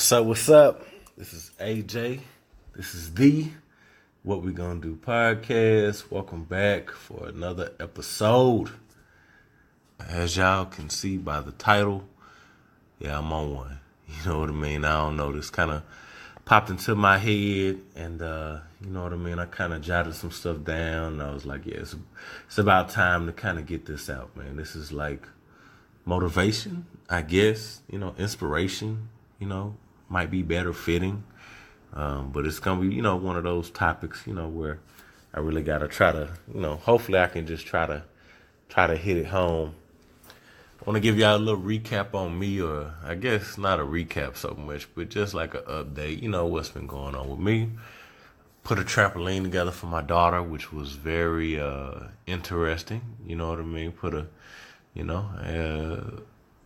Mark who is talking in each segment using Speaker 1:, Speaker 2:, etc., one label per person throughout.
Speaker 1: What's up? What's up? This is AJ. This is the What We Gonna Do podcast. Welcome back for another episode. As y'all can see by the title, yeah, I'm on one. You know what I mean? I don't know. This kind of popped into my head, and you know what I mean? I kind of jotted some stuff down, and I was like, yeah, it's about time to kind of get this out, man. This is like motivation, I guess, inspiration, might be better fitting. But it's going to be, one of those topics, where I really got to try to, hopefully I can just try to hit it home. I want to give y'all a little recap on me, or I guess not a recap so much, but just like an update, what's been going on with me. Put a trampoline together for my daughter, which was very interesting. You know what I mean?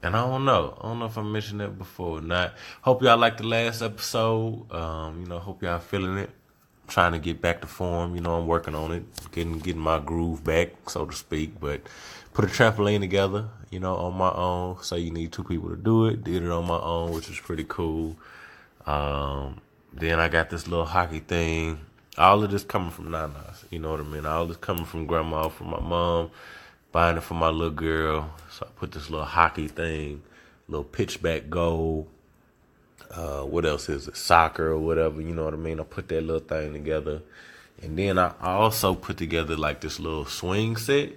Speaker 1: And I don't know if I mentioned that before or not. Hope y'all liked the last episode. Hope y'all feeling it. Trying to get back to form. I'm working on it, getting my groove back, so to speak. But put a trampoline together, on my own. So you need two people to do it. Did it on my own, which is pretty cool. Then I got this little hockey thing. All of this coming from Nana's. You know what I mean? All this coming from grandma, from my mom. Buying it for my little girl. So I put this little hockey thing, little pitchback goal. What else is it? Soccer or whatever, you know what I mean? I put that little thing together. And then I also put together like this little swing set.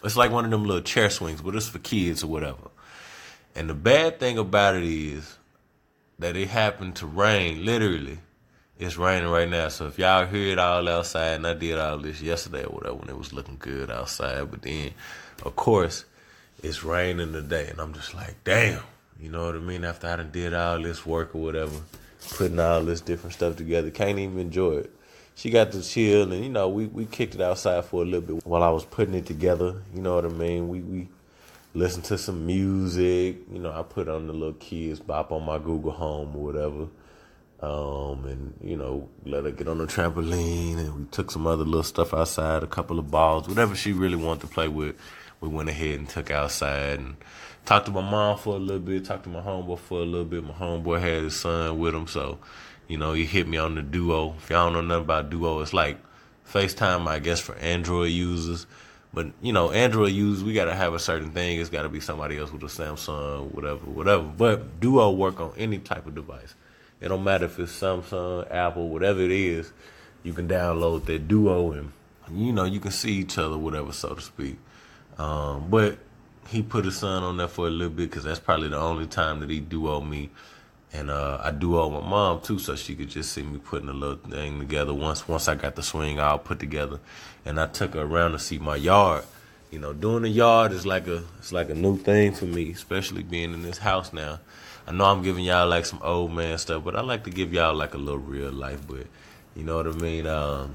Speaker 1: It's like one of them little chair swings, but it's for kids or whatever. And the bad thing about it is that it happened to rain, literally. It's raining right now, so if y'all hear it all outside, and I did all this yesterday or whatever when it was looking good outside, but then, of course, it's raining today, and I'm just like, damn, you know what I mean? After I done did all this work or whatever, putting all this different stuff together, can't even enjoy it. She got to chill, and, we kicked it outside for a little bit while I was putting it together, you know what I mean? We listened to some music, I put on the little kids bop on my Google Home or whatever. Let her get on the trampoline, and we took some other little stuff outside, a couple of balls, whatever she really wanted to play with. We went ahead and took outside and talked to my mom for a little bit, talked to my homeboy for a little bit. My homeboy had his son with him, so, he hit me on the Duo. If y'all don't know nothing about Duo, it's like FaceTime, I guess, for Android users. But, Android users, we got to have a certain thing. It's got to be somebody else with a Samsung, whatever. But Duo work on any type of device. It don't matter if it's Samsung, Apple, whatever it is, you can download that Duo and, you can see each other, whatever, so to speak. But he put his son on there for a little bit because that's probably the only time that he Duo me. And I Duo my mom, too, so she could just see me putting a little thing together. Once I got the swing all put together, and I took her around to see my yard. Doing the yard is like a new thing for me, especially being in this house now. I know I'm giving y'all like some old man stuff, but I like to give y'all like a little real life. But you know what I mean? I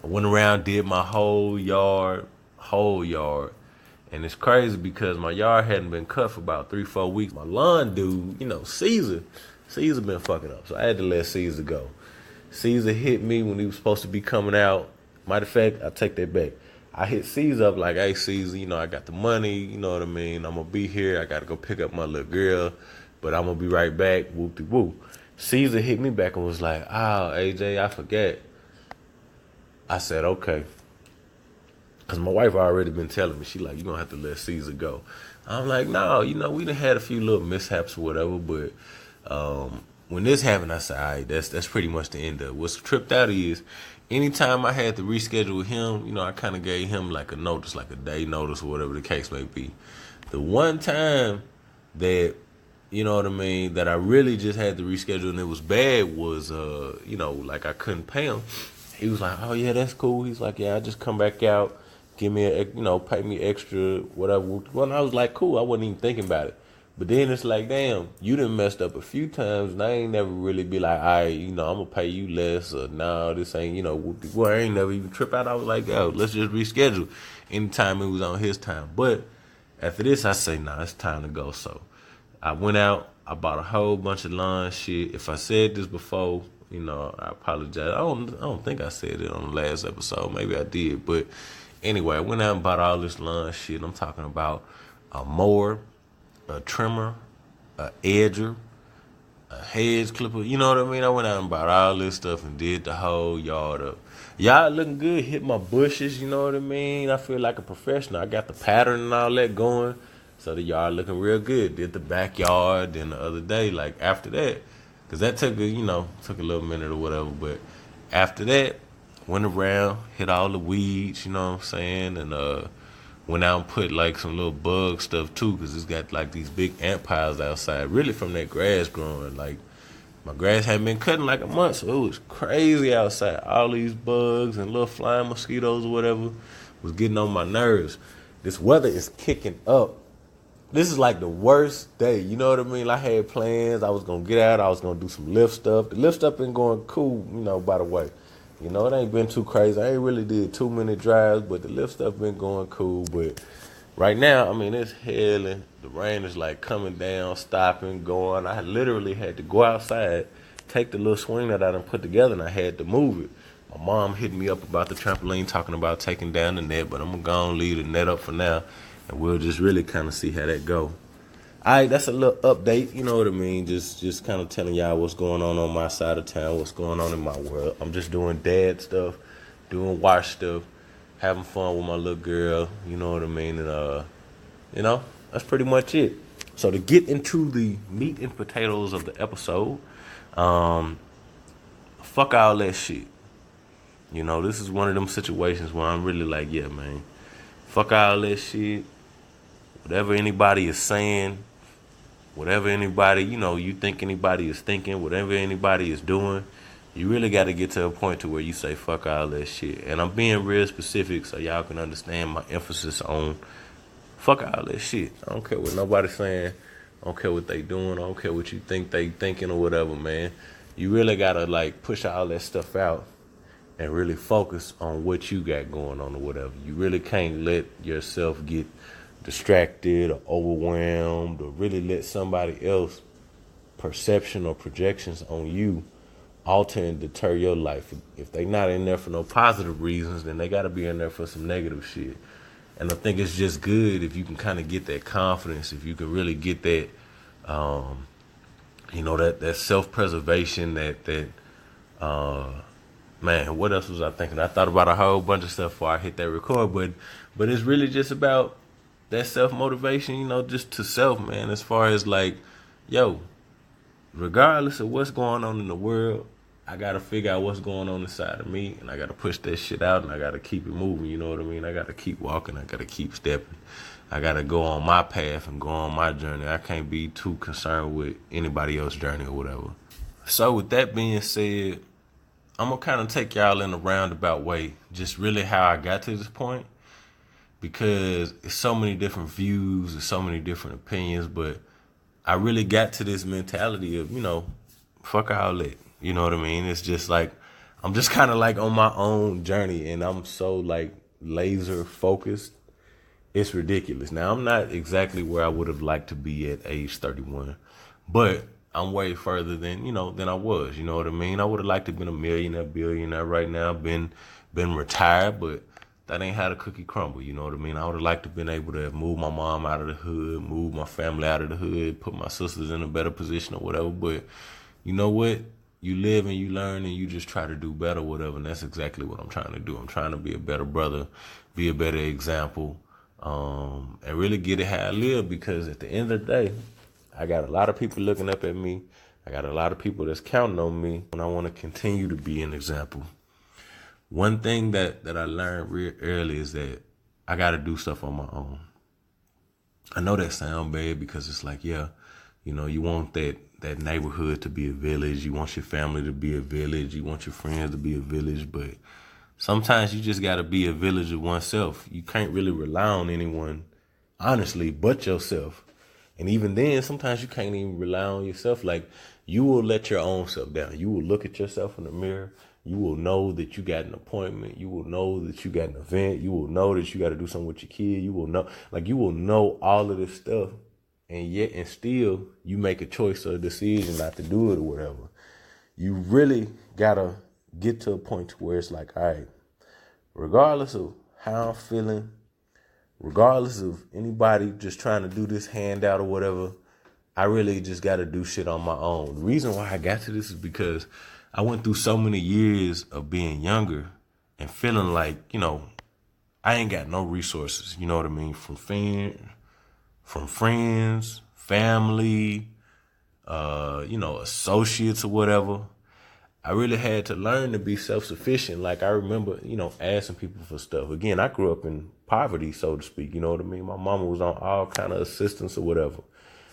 Speaker 1: went around, did my whole yard, and it's crazy because my yard hadn't been cut for about 3-4 weeks. My lawn dude, Caesar been fucking up, so I had to let Caesar go. Caesar hit me when he was supposed to be coming out. Matter of fact, I take that back. I hit Caesar up like, hey, Caesar, I got the money, you know what I mean? I'm going to be here. I got to go pick up my little girl, but I'm going to be right back, whoop-de-whoop. Caesar hit me back and was like, oh, AJ, I forget. I said, okay. Because my wife already been telling me, she like, you're going to have to let Caesar go. I'm like, no, we done had a few little mishaps or whatever, but when this happened, I said, all right, that's pretty much the end of it. What's tripped out is, anytime I had to reschedule with him, I kind of gave him like a notice, like a day notice or whatever the case may be. The one time that, that I really just had to reschedule and it was bad was, like I couldn't pay him. He was like, oh, yeah, that's cool. He's like, yeah, I just come back out, give me pay me extra, whatever. Well, I was like, cool. I wasn't even thinking about it. But then it's like, damn, you done messed up a few times, and I ain't never really be like, all right, I'm going to pay you less, or no, this ain't, I ain't never even trip out. I was like, yo, let's just reschedule. Anytime it was on his time. But after this, I say, nah, it's time to go. So I went out, I bought a whole bunch of lawn shit. If I said this before, I apologize. I don't think I said it on the last episode. Maybe I did. But anyway, I went out and bought all this lawn shit. I'm talking about a mower, a trimmer, a edger, a hedge clipper. You know what I mean? I went out and bought all this stuff and did the whole yard up. Yard looking good. Hit my bushes. You know what I mean? I feel like a professional. I got the pattern and all that going. So the yard looking real good. Did the backyard. Then the other day, like after that, because that took a little minute or whatever. But after that, went around, hit all the weeds. You know what I'm saying? And went out and put like some little bug stuff too, because it's got like these big ant piles outside. Really from that grass growing. Like my grass hadn't been cut in like a month, so it was crazy outside. All these bugs and little flying mosquitoes or whatever was getting on my nerves. This weather is kicking up. This is like the worst day. You know what I mean? I had plans. I was going to get out. I was going to do some lift stuff. The lift stuff been going cool, by the way. It ain't been too crazy. I ain't really did too many drives, but the lift stuff been going cool. But right now, it's hailing. The rain is like coming down, stopping, going. I literally had to go outside, take the little swing that I done put together, and I had to move it. My mom hit me up about the trampoline, talking about taking down the net, but I'm going to go and leave the net up for now, and we'll just really kind of see how that go. All right, that's a little update, you know what I mean? Just kind of telling y'all what's going on my side of town, what's going on in my world. I'm just doing dad stuff, doing wash stuff, having fun with my little girl, you know what I mean? And, that's pretty much it. So to get into the meat and potatoes of the episode, fuck all that shit. This is one of them situations where I'm really like, yeah, man, fuck all that shit. Whatever anybody is saying, whatever anybody, you think anybody is thinking, whatever anybody is doing, you really got to get to a point to where you say, fuck all that shit. And I'm being real specific so y'all can understand my emphasis on fuck all that shit. I don't care what nobody's saying. I don't care what they doing. I don't care what you think they thinking or whatever, man. You really got to, push all that stuff out and really focus on what you got going on or whatever. You really can't let yourself get distracted or overwhelmed or really let somebody else perception or projections on you alter and deter your life. If they not in there for no positive reasons, then they got to be in there for some negative shit. And I think it's just good if you can kind of get that confidence, if you can really get that, that self-preservation, man, what else was I thinking? I thought about a whole bunch of stuff before I hit that record, but it's really just about that self-motivation, just to self, man, as far as regardless of what's going on in the world, I got to figure out what's going on inside of me, and I got to push that shit out, and I got to keep it moving, you know what I mean? I got to keep walking. I got to keep stepping. I got to go on my path and go on my journey. I can't be too concerned with anybody else's journey or whatever. So with that being said, I'm going to kind of take y'all in a roundabout way, just really how I got to this point, because it's so many different views and so many different opinions, but I really got to this mentality of, fuck all that. You know what I mean? It's just like, I'm just kind of on my own journey, and I'm so laser focused. It's ridiculous. Now, I'm not exactly where I would have liked to be at age 31, but I'm way further than I was. You know what I mean? I would have liked to have been a millionaire, billionaire right now, been retired, but that ain't how the cookie crumble. You know what I mean? I would have liked to have been able to have moved my mom out of the hood, move my family out of the hood, put my sisters in a better position or whatever. But you know what? You live and you learn and you just try to do better, whatever. And that's exactly what I'm trying to do. I'm trying to be a better brother, be a better example, and really get it how I live, because at the end of the day, I got a lot of people looking up at me. I got a lot of people that's counting on me, and I want to continue to be an example. One thing that I learned real early is that I got to do stuff on my own. I know that sounds bad, because it's like, yeah, you want that neighborhood to be a village. You want your family to be a village. You want your friends to be a village. But sometimes you just got to be a village of oneself. You can't really rely on anyone, honestly, but yourself. And even then, sometimes you can't even rely on yourself. You will let your own self down. You will look at yourself in the mirror. You will know that you got an appointment. You will know that you got an event. You will know that you got to do something with your kid. You will know all of this stuff. And still you make a choice or a decision not to do it or whatever. You really got to get to a point where it's like, all right, regardless of how I'm feeling, regardless of anybody just trying to do this handout or whatever, I really just got to do shit on my own. The reason why I got to this is because I went through so many years of being younger and feeling like, I ain't got no resources. You know what I mean? From friends, family, associates or whatever. I really had to learn to be self-sufficient. Like I remember, asking people for stuff. Again, I grew up in poverty, so to speak. You know what I mean? My mama was on all kind of assistance or whatever.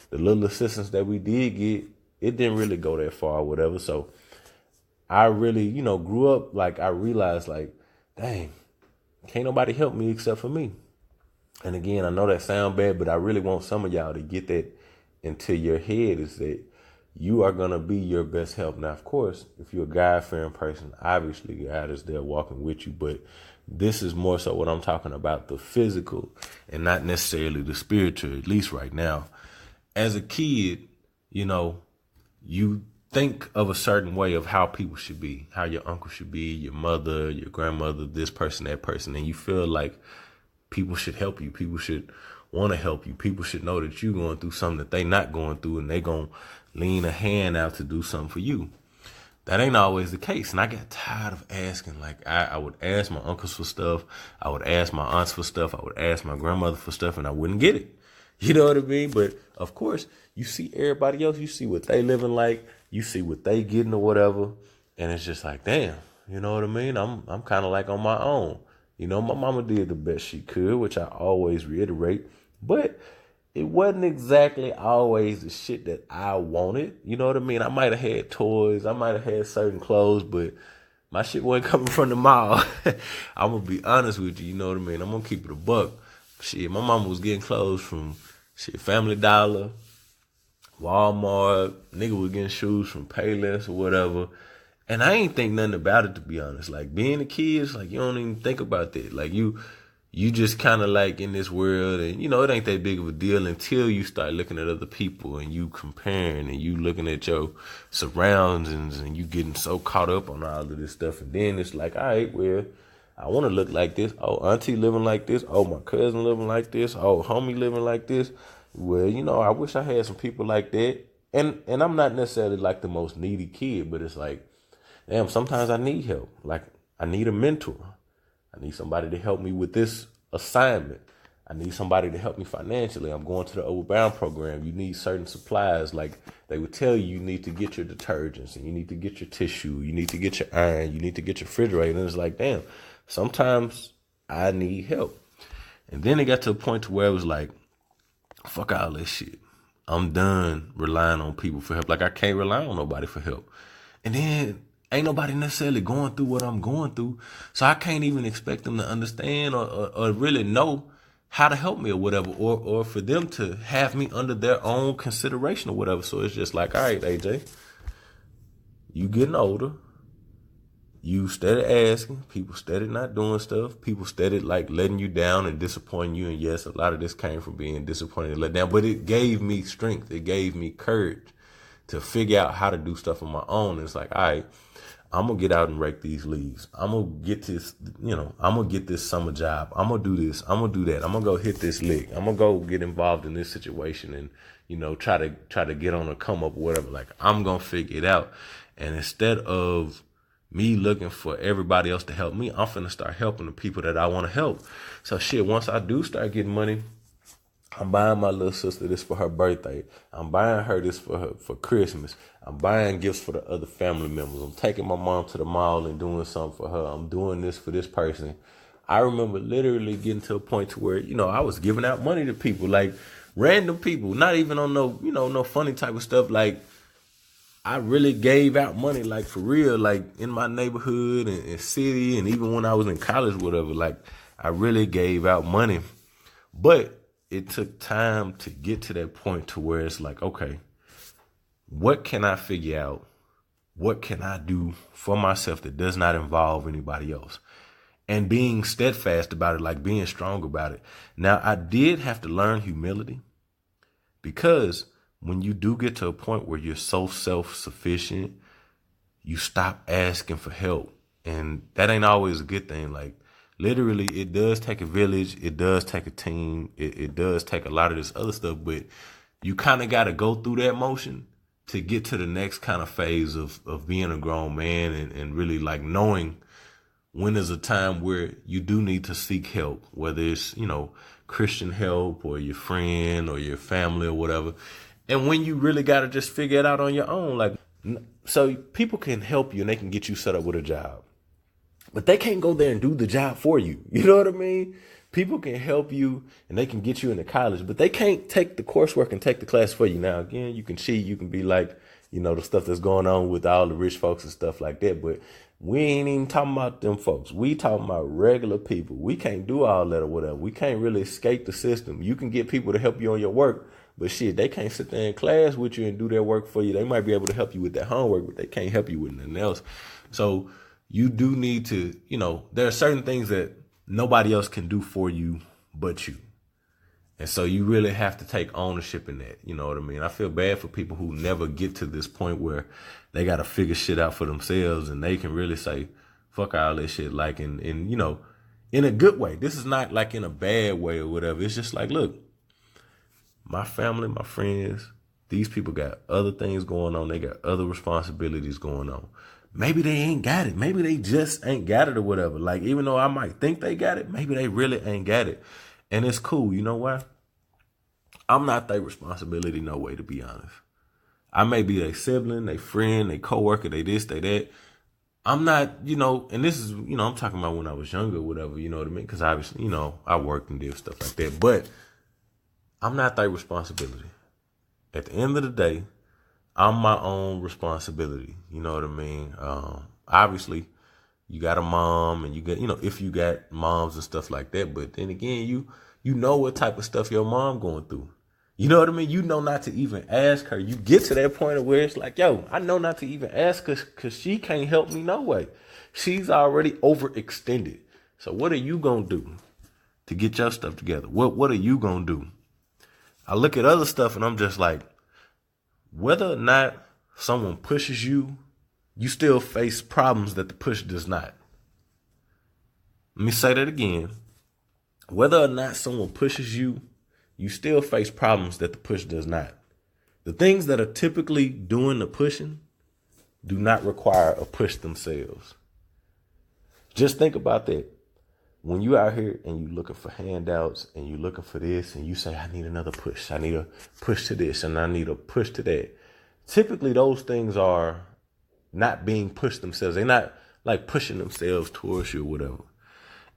Speaker 1: The little assistance that we did get, it didn't really go that far or whatever. So I really, grew up like I realized like, dang, can't nobody help me except for me. And again, I know that sound bad, but I really want some of y'all to get that into your head is that you are going to be your best help. Now, of course, if you're a God-fearing person, obviously God is there walking with you. But this is more so what I'm talking about, the physical and not necessarily the spiritual, at least right now. As a kid, you think of a certain way of how people should be, how your uncle should be, your mother, your grandmother, this person, that person. And you feel like people should help you. People should want to help you. People should know that you're going through something that they not going through, and they going to lean a hand out to do something for you. That ain't always the case. And I got tired of asking. Like I would ask my uncles for stuff. I would ask my aunts for stuff. I would ask my grandmother for stuff, and I wouldn't get it. You know what I mean? But of course, you see everybody else. You see what they living like. You see what they getting or whatever. And it's just like, damn, you know what I mean? I'm kind of like on my own. My mama did the best she could, which I always reiterate. But it wasn't exactly always the shit that I wanted. You know what I mean? I might have had toys. I might have had certain clothes, but my shit wasn't coming from the mall. I'm going to be honest with you. You know what I mean? I'm going to keep it a buck. Shit, my mama was getting clothes from Family Dollar, Walmart. Nigga was getting shoes from Payless or whatever. And I ain't think nothing about it, to be honest. Like, being a kid, it's like, you don't even think about that. Like, you just kind of like in this world, and, it ain't that big of a deal until you start looking at other people and you comparing and you looking at your surroundings and you getting so caught up on all of this stuff. And then it's like, all right, well, I want to look like this. Oh, auntie living like this. Oh, my cousin living like this. Oh, homie living like this. Well, I wish I had some people like that. And I'm not necessarily like the most needy kid, but it's like, damn, sometimes I need help. Like, I need a mentor. I need somebody to help me with this assignment. I need somebody to help me financially. I'm going to the Overbound program. You need certain supplies. Like, they would tell you need to get your detergents, and you need to get your tissue. You need to get your iron. You need to get your refrigerator. And it's like, damn, sometimes I need help. And then it got to a point to where it was like, fuck all this shit. I'm done relying on people for help. Like, I can't rely on nobody for help. And then ain't nobody necessarily going through what I'm going through. So I can't even expect them to understand or really know how to help me or whatever, or for them to have me under their own consideration or whatever. So it's just like, all right, AJ, you getting older. You steady asking, people steady not doing stuff, people steady like letting you down and disappointing you. And yes, a lot of this came from being disappointed and let down, but it gave me strength. It gave me courage to figure out how to do stuff on my own. And it's like, all right, I'm going to get out and rake these leaves. I'm going to get this, I'm going to get this summer job. I'm going to do this. I'm going to do that. I'm going to go hit this lick. I'm going to go get involved in this situation and, try to get on a come up or whatever. Like, I'm going to figure it out. And instead of me looking for everybody else to help me, I'm finna start helping the people that I want to help. So shit, once I do start getting money, I'm buying my little sister this for her birthday. I'm buying her this for Christmas. I'm buying gifts for the other family members. I'm taking my mom to the mall and doing something for her. I'm doing this for this person. I remember literally getting to a point to where, I was giving out money to people, like random people, not even on no funny type of stuff. Like, I really gave out money, like for real, like in my neighborhood and city, and even when I was in college, whatever, like I really gave out money. But it took time to get to that point to where it's like, okay, what can I figure out? What can I do for myself that does not involve anybody else? And being steadfast about it, like being strong about it. Now, I did have to learn humility, because when you do get to a point where you're so self-sufficient, you stop asking for help. And that ain't always a good thing. Like, literally, it does take a village. It does take a team. It does take a lot of this other stuff. But you kind of got to go through that motion to get to the next kind of phase of being a grown man and really like knowing when there's a time where you do need to seek help, whether it's, Christian help or your friend or your family or whatever. And when you really got to just figure it out on your own, like, so people can help you and they can get you set up with a job, but they can't go there and do the job for you. You know what I mean? People can help you and they can get you into college, but they can't take the coursework and take the class for you. Now, again, you can cheat. You can be like, the stuff that's going on with all the rich folks and stuff like that. But we ain't even talking about them folks. We talking about regular people. We can't do all that or whatever. We can't really escape the system. You can get people to help you on your work, but shit, they can't sit there in class with you and do their work for you. They might be able to help you with that homework, but they can't help you with nothing else. So you do need to, there are certain things that nobody else can do for you but you. And so you really have to take ownership in that. You know what I mean? I feel bad for people who never get to this point where they got to figure shit out for themselves and they can really say, fuck all this shit. Like, in a good way. This is not like in a bad way or whatever. It's just like, look, my family, my friends, these people got other things going on. They got other responsibilities going on. Maybe they ain't got it. Maybe they just ain't got it or whatever. Like, even though I might think they got it, maybe they really ain't got it. And it's cool. You know why? I'm not their responsibility, no way, to be honest. I may be their sibling, their friend, their coworker, they this, they that. I'm not, and this is, I'm talking about when I was younger or whatever, you know what I mean? Because obviously, I worked and did stuff like that. But I'm not their responsibility. At the end of the day, I'm my own responsibility. You know what I mean? Obviously, you got a mom and you got, if you got moms and stuff like that. But then again, you know what type of stuff your mom going through. You know what I mean? You know not to even ask her. You get to that point of where it's like, yo, I know not to even ask her because she can't help me no way. She's already overextended. So what are you going to do to get your stuff together? What are you going to do? I look at other stuff and I'm just like, whether or not someone pushes you, you still face problems that the push does not. Let me say that again. Whether or not someone pushes you, you still face problems that the push does not. The things that are typically doing the pushing do not require a push themselves. Just think about that. When you out here and you looking for handouts and you looking for this and you say, I need another push. I need a push to this and I need a push to that. Typically, those things are not being pushed themselves. They're not like pushing themselves towards you or whatever.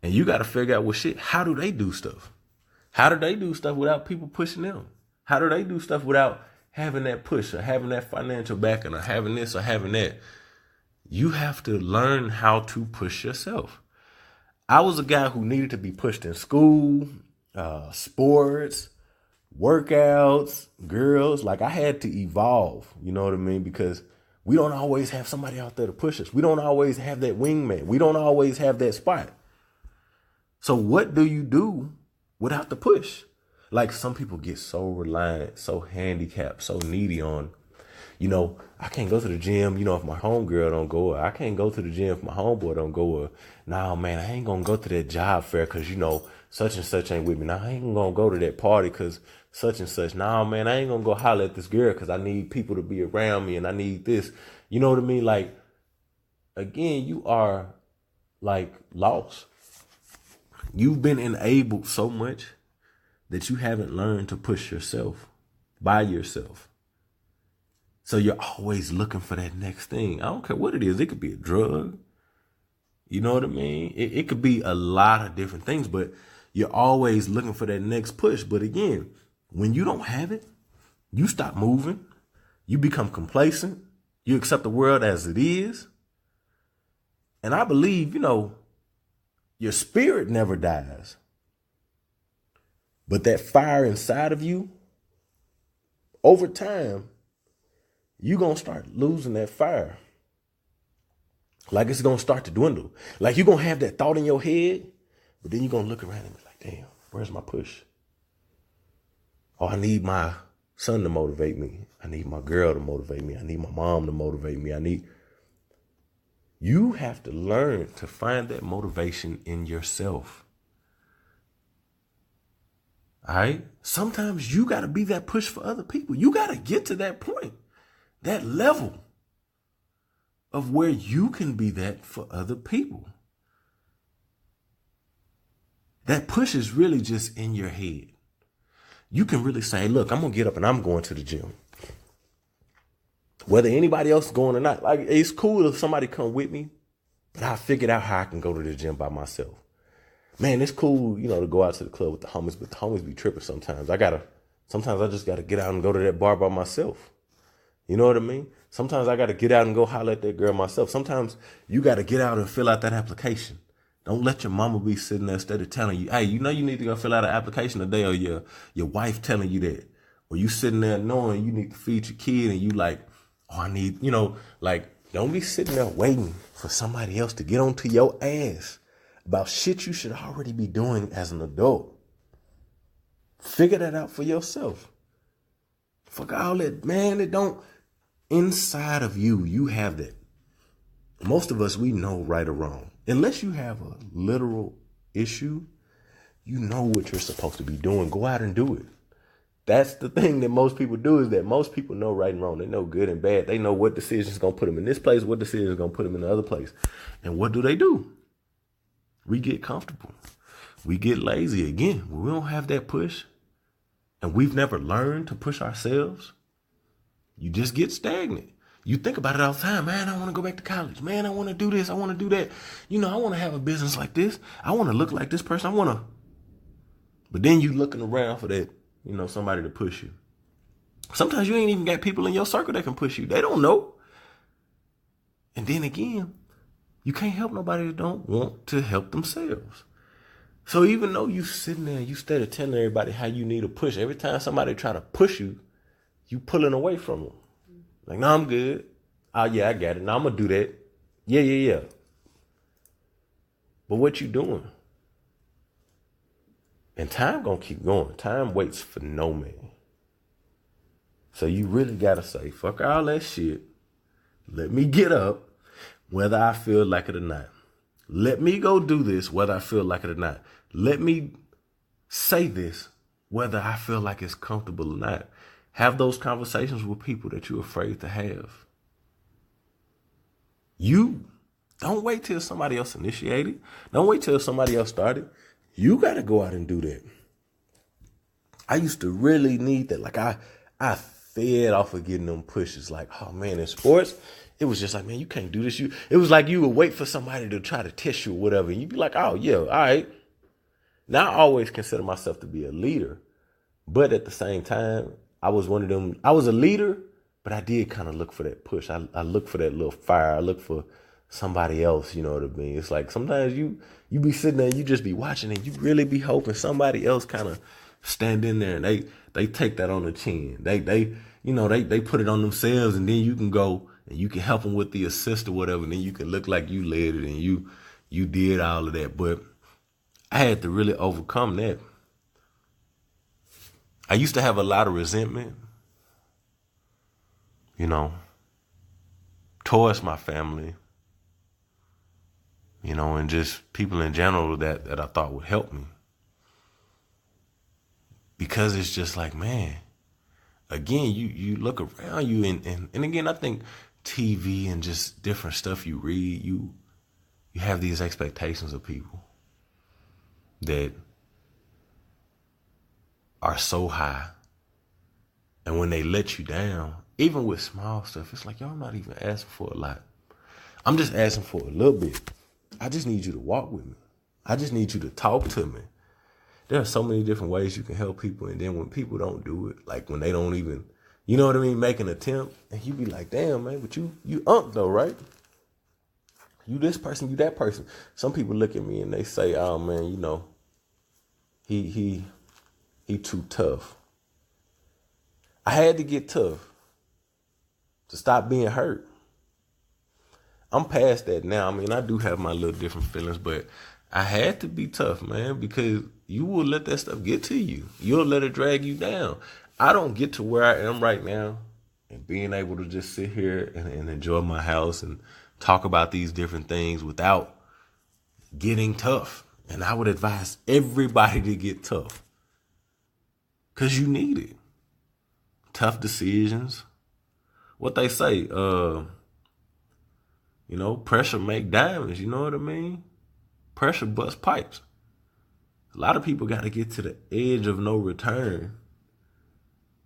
Speaker 1: And you got to figure out, well, shit, how do they do stuff? How do they do stuff without people pushing them? How do they do stuff without having that push or having that financial backing or having this or having that? You have to learn how to push yourself. I was a guy who needed to be pushed in school, sports, workouts, girls. Like, I had to evolve, you know what I mean? Because we don't always have somebody out there to push us. We don't always have that wingman. We don't always have that spot. So what do you do without the push? Like, some people get so reliant, so handicapped, so needy on, I can't go to the gym, if my homegirl don't go, or I can't go to the gym if my homeboy don't go, or, nah, man, I ain't gonna go to that job fair because, such and such ain't with me. Now, I ain't gonna go to that party because such and such. Nah, man, I ain't gonna go holler at this girl because I need people to be around me and I need this. You know what I mean? Like, again, you are, like, lost. You've been enabled so much that you haven't learned to push yourself by yourself. So you're always looking for that next thing. I don't care what it is. It could be a drug. You know what I mean? It could be a lot of different things, but you're always looking for that next push. But again, when you don't have it, you stop moving. You become complacent. You accept the world as it is. And I believe, your spirit never dies. But that fire inside of you, over time, you're going to start losing that fire. Like, it's going to start to dwindle. Like, you're going to have that thought in your head, but then you're going to look around and be like, damn, where's my push? Oh, I need my son to motivate me. I need my girl to motivate me. I need my mom to motivate me. You have to learn to find that motivation in yourself. All right. Sometimes you got to be that push for other people. You got to get to that point, that level of where you can be that for other people. That push is really just in your head. You can really say, look, I'm going to get up and I'm going to the gym. Whether anybody else is going or not. Like, it's cool if somebody come with me, but I figured out how I can go to the gym by myself. Man, it's cool, to go out to the club with the homies, but the homies be tripping sometimes. Sometimes I just got to get out and go to that bar by myself. You know what I mean? Sometimes I got to get out and go holler at that girl myself. Sometimes you got to get out and fill out that application. Don't let your mama be sitting there instead of telling you, hey, you need to go fill out an application today, or your wife telling you that. Or you sitting there knowing you need to feed your kid and you like, oh, I need, don't be sitting there waiting for somebody else to get onto your ass about shit you should already be doing as an adult. Figure that out for yourself. Fuck all that, man. It don't, inside of you have that. Most of us, we know right or wrong. Unless you have a literal issue, you know what you're supposed to be doing. Go out and do it. That's the thing that most people do, is that most people know right and wrong. They know good and bad. They know what decision is going to put them in this place, what decision is going to put them in the other place. And what do? We get comfortable. We get lazy. Again, we don't have that push, and we've never learned to push ourselves, you just get stagnant. You think about it all the time. Man, I want to go back to college. Man, I want to do this. I want to do that. I want to have a business like this. I want to look like this person. But then you looking around for that, somebody to push you. Sometimes you ain't even got people in your circle that can push you. They don't know. And then again, you can't help nobody that don't want to help themselves. So even though you sitting there and you steady telling everybody how you need a push, every time somebody try to push you, you pulling away from them. Like, no, I'm good. Oh, yeah, I got it. Now I'm going to do that. Yeah. But what you doing? And time going to keep going. Time waits for no man. So you really got to say, fuck all that shit. Let me get up, whether I feel like it or not. Let me go do this, whether I feel like it or not. Let me say this, whether I feel like it's comfortable or not. Have those conversations with people that you're afraid to have. You don't wait till somebody else initiated. Don't wait till somebody else started. You got to go out and do that. I used to really need that. Like I fed off of getting them pushes. Like, oh man, in sports, it was just like, man, you can't do this. It was like you would wait for somebody to try to test you or whatever. And you'd be like, oh yeah, all right. Now I always consider myself to be a leader. But at the same time, I was one of them. I was a leader, but I did kind of look for that push. I look for that little fire. I look for somebody else, you know what I mean? It's like sometimes you be sitting there, you just be watching and you really be hoping somebody else kind of stand in there and they take that on the chin. They put it on themselves, and then you can go and you can help them with the assist or whatever. And then you can look like you led it and you did all of that. But I had to really overcome that. I used to have a lot of resentment, towards my family, and just people in general that I thought would help me. Because it's just like, man, again, you look around you and again, I think TV and just different stuff you read, you have these expectations of people that are so high. And when they let you down, even with small stuff, it's like, yo, I'm not even asking for a lot. I'm just asking for a little bit. I just need you to walk with me. I just need you to talk to me. There are so many different ways you can help people. And then when people don't do it, like when they don't even, you know what I mean, make an attempt, and you be like, damn, man, but you though, right? You this person, you that person. Some people look at me and they say, oh man, he too tough. I had to get tough to stop being hurt. I'm past that now. I mean, I do have my little different feelings, but I had to be tough, man, because you will let that stuff get to you. You'll let it drag you down. I don't get to where I am right now and being able to just sit here and enjoy my house and talk about these different things without getting tough. And I would advise everybody to get tough. because you need it. Tough decisions. What they say, pressure make diamonds. You know what I mean? Pressure busts pipes. A lot of people got to get to the edge of no return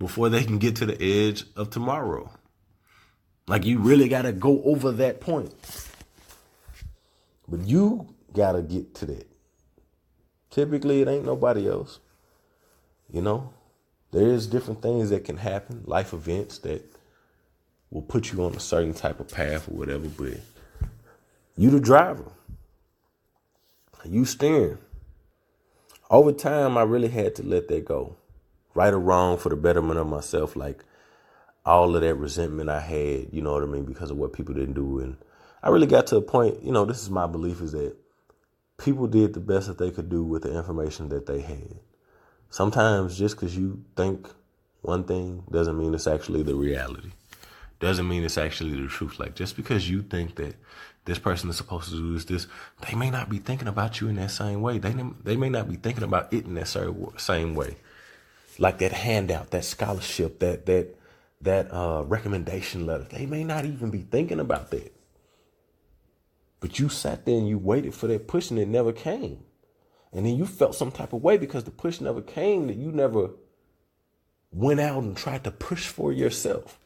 Speaker 1: before they can get to the edge of tomorrow. Like, you really got to go over that point. But you got to get to that. Typically, it ain't nobody else. There's different things that can happen, life events that will put you on a certain type of path or whatever, but you the driver. You steering. Over time, I really had to let that go. Right or wrong, for the betterment of myself, like all of that resentment I had, you know what I mean, because of what people didn't do. And I really got to a point, this is my belief, is that people did the best that they could do with the information that they had. Sometimes just because you think one thing doesn't mean it's actually the reality. Doesn't mean it's actually the truth. Like, just because you think that this person is supposed to do this, they may not be thinking about you in that same way. They may not be thinking about it in that same way. Like that handout, that scholarship, that recommendation letter. They may not even be thinking about that. But you sat there and you waited for that push and it never came. And then you felt some type of way because the push never came, that you never went out and tried to push for yourself.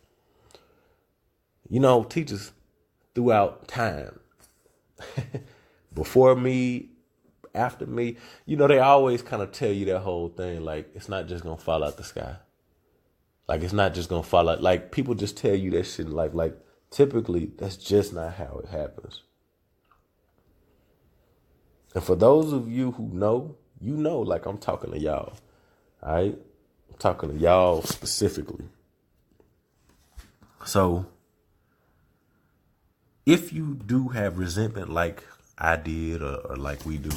Speaker 1: Teachers throughout time, before me, after me, they always kind of tell you that whole thing. Like, it's not just going to fall out the sky. Like, it's not just going to fall out. Like, people just tell you that shit in life. Like, typically, that's just not how it happens. And for those of you who know, like, I'm talking to y'all. All right? I'm talking to y'all specifically. So, if you do have resentment like I did or like we do,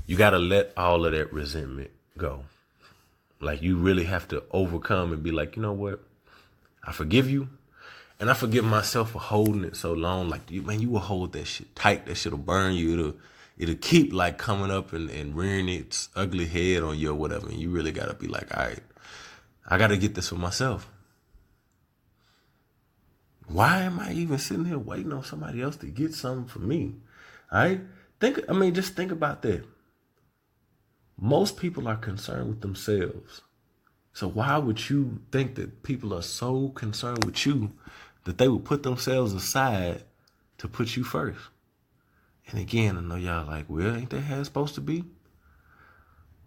Speaker 1: you got to let all of that resentment go. Like, you really have to overcome and be like, you know what? I forgive you. And I forgive myself for holding it so long. Like, you will hold that shit tight. That shit will burn you. It'll keep like coming up and rearing its ugly head on you or whatever. And you really got to be like, all right, I got to get this for myself. Why am I even sitting here waiting on somebody else to get something for me? All right? Just think about that. Most people are concerned with themselves. So why would you think that people are so concerned with you that they would put themselves aside to put you first? And again, I know y'all like, well, ain't that how it's supposed to be?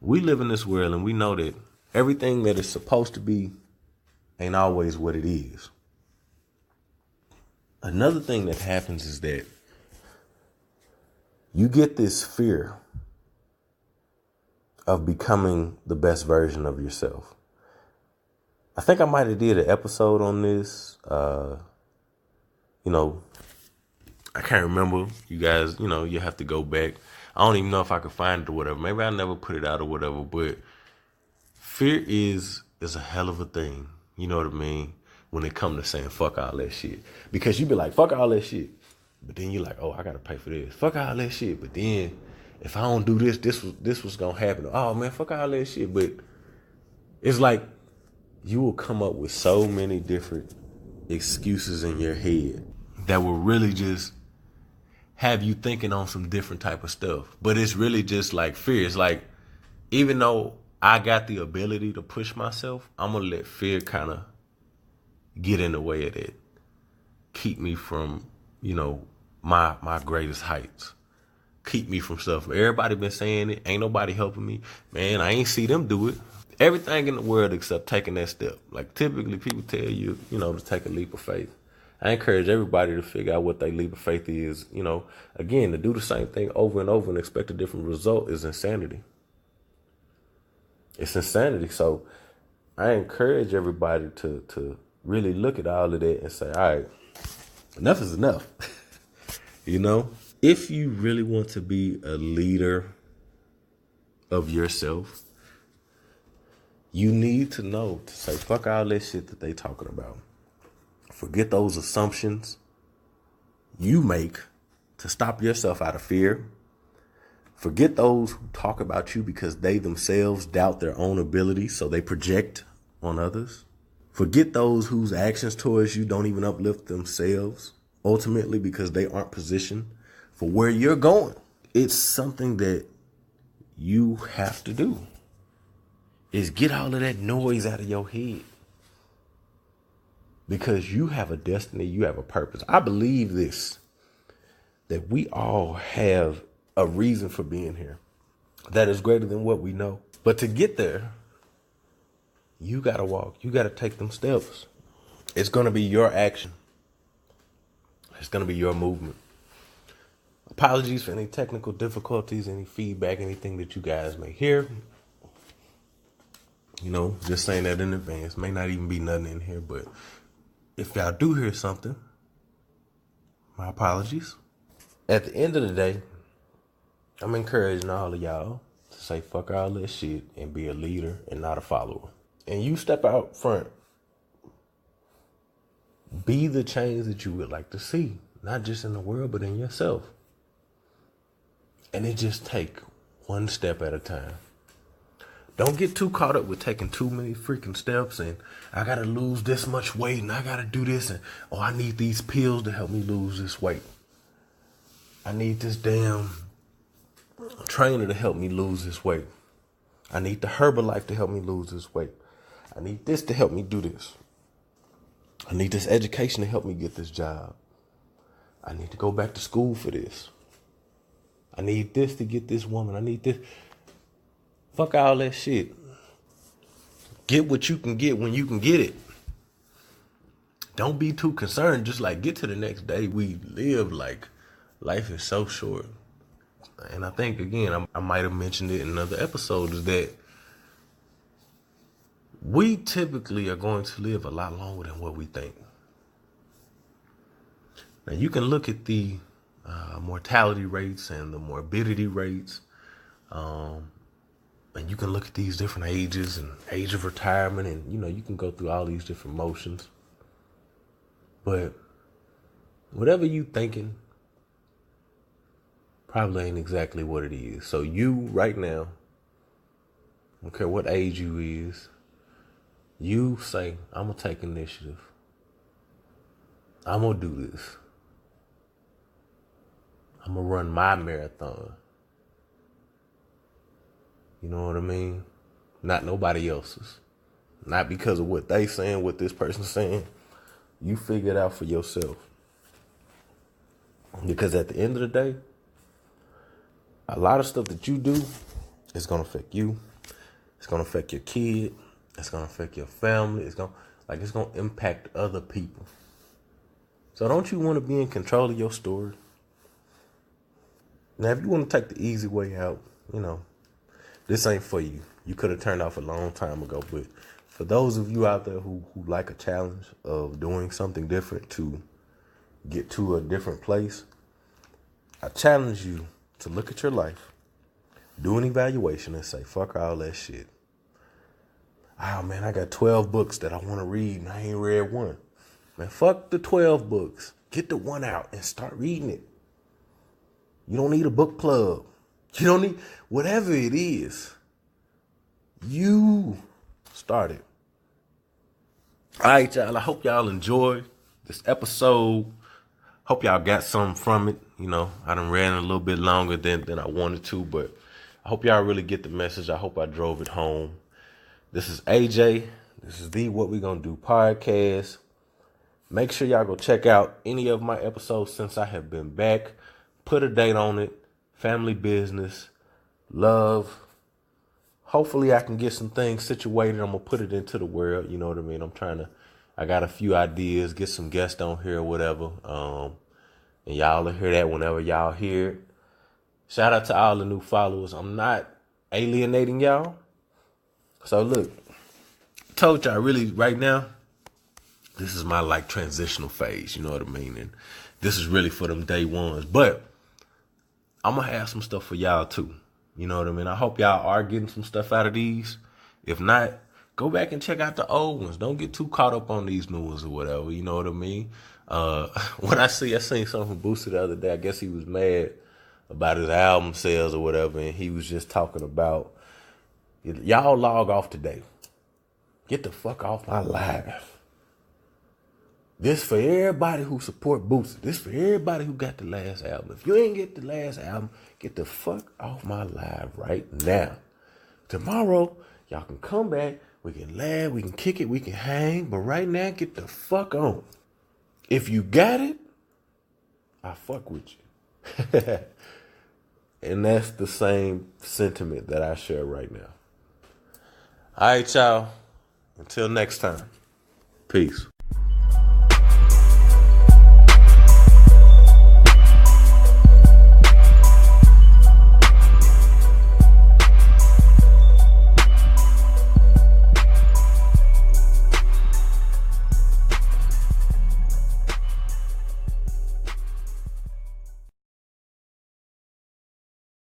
Speaker 1: We live in this world and we know that everything that is supposed to be ain't always what it is. Another thing that happens is that you get this fear of becoming the best version of yourself. I think I might have did an episode on this. I can't remember. You guys, you have to go back. I don't even know if I could find it or whatever. Maybe I never put it out or whatever. But fear is a hell of a thing. You know what I mean? When it comes to saying fuck all that shit. Because you be like, fuck all that shit. But then you're like, oh, I got to pay for this. Fuck all that shit. But then if I don't do this was going to happen. Oh, man, fuck all that shit. But it's like you will come up with so many different excuses in your head that will really just have you thinking on some different type of stuff. But it's really just like fear. It's like, even though I got the ability to push myself, I'm going to let fear kind of get in the way of that. Keep me from, my greatest heights. Keep me from stuff. Everybody been saying it. Ain't nobody helping me. Man, I ain't see them do it. Everything in the world except taking that step. Like, typically people tell you, to take a leap of faith. I encourage everybody to figure out what their leap of faith is. Again, to do the same thing over and over and expect a different result is insanity. It's insanity. So I encourage everybody to really look at all of that and say, all right, enough is enough. If you really want to be a leader of yourself, you need to know to say, fuck all that shit that they talking about. Forget those assumptions you make to stop yourself out of fear. Forget those who talk about you because they themselves doubt their own ability, so they project on others. Forget those whose actions towards you don't even uplift themselves, ultimately because they aren't positioned for where you're going. It's something that you have to do, is get all of that noise out of your head. Because you have a destiny, you have a purpose. I believe this, that we all have a reason for being here that is greater than what we know. But to get there, you got to walk. You got to take them steps. It's going to be your action. It's going to be your movement. Apologies for any technical difficulties, any feedback, anything that you guys may hear. You know, just saying that in advance. May not even be nothing in here, but if y'all do hear something, my apologies. At the end of the day, I'm encouraging all of y'all to say fuck all that shit and be a leader and not a follower. And you step out front. Be the change that you would like to see, not just in the world, but in yourself. And it just take one step at a time. Don't get too caught up with taking too many freaking steps and I got to lose this much weight and I got to do this and, oh, I need these pills to help me lose this weight. I need this damn trainer to help me lose this weight. I need the Herbalife to help me lose this weight. I need this to help me do this. I need this education to help me get this job. I need to go back to school for this. I need this to get this woman. I need this. Fuck all that shit. Get what you can get when you can get it. Don't be too concerned. Just like get to the next day. We live like life is so short. And I think, again, I might have mentioned it in another episode, is that we typically are going to live a lot longer than what we think. Now, you can look at the mortality rates and the morbidity rates, and you can look at these different ages and age of retirement, and, you know, you can go through all these different motions. But whatever you thinking probably ain't exactly what it is. So you right now, I don't care what age you is, you say, I'm going to take initiative. I'm going to do this. I'm going to run my marathon. You know what I mean? Not nobody else's. Not because of what they saying, what this person's saying. You figure it out for yourself. Because at the end of the day, a lot of stuff that you do is going to affect you. It's going to affect your kid. It's going to affect your family. It's going to impact other people. So don't you want to be in control of your story? Now, if you want to take the easy way out, you know, this ain't for you. You could have turned off a long time ago. But for those of you out there who like a challenge of doing something different to get to a different place, I challenge you to look at your life, do an evaluation, and say, fuck all that shit. Oh, man, I got 12 books that I want to read, and I ain't read one. Man, fuck the 12 books. Get the one out and start reading it. You don't need a book club. You don't need, whatever it is, you start it. All right, y'all, I hope y'all enjoyed this episode. Hope y'all got something from it. You know, I done ran a little bit longer than I wanted to, but I hope y'all really get the message. I hope I drove it home. This is AJ. This is the What We Gonna Do podcast. Make sure y'all go check out any of my episodes since I have been back. Put a date on it. Family business. Love. Hopefully I can get some things situated. I'm going to put it into the world. You know what I mean? I got a few ideas, get some guests on here or whatever. And y'all will hear that whenever y'all hear it. Shout out to all the new followers. I'm not alienating y'all. So look, I told y'all really right now, this is my like transitional phase. You know what I mean? And this is really for them day ones. But I'm going to have some stuff for y'all too. You know what I mean? I hope y'all are getting some stuff out of these. If not, go back and check out the old ones. Don't get too caught up on these new ones or whatever. You know what I mean? When I seen something from Booster the other day, I guess he was mad about his album sales or whatever, and he was just talking about, y'all log off today. Get the fuck off my live. This for everybody who support Boosie. This for everybody who got the last album. If you ain't get the last album, get the fuck off my live right now. Tomorrow, y'all can come back. We can laugh. We can kick it. We can hang. But right now, get the fuck on. If you got it, I fuck with you. And that's the same sentiment that I share right now. All right, y'all. Until next time. Peace.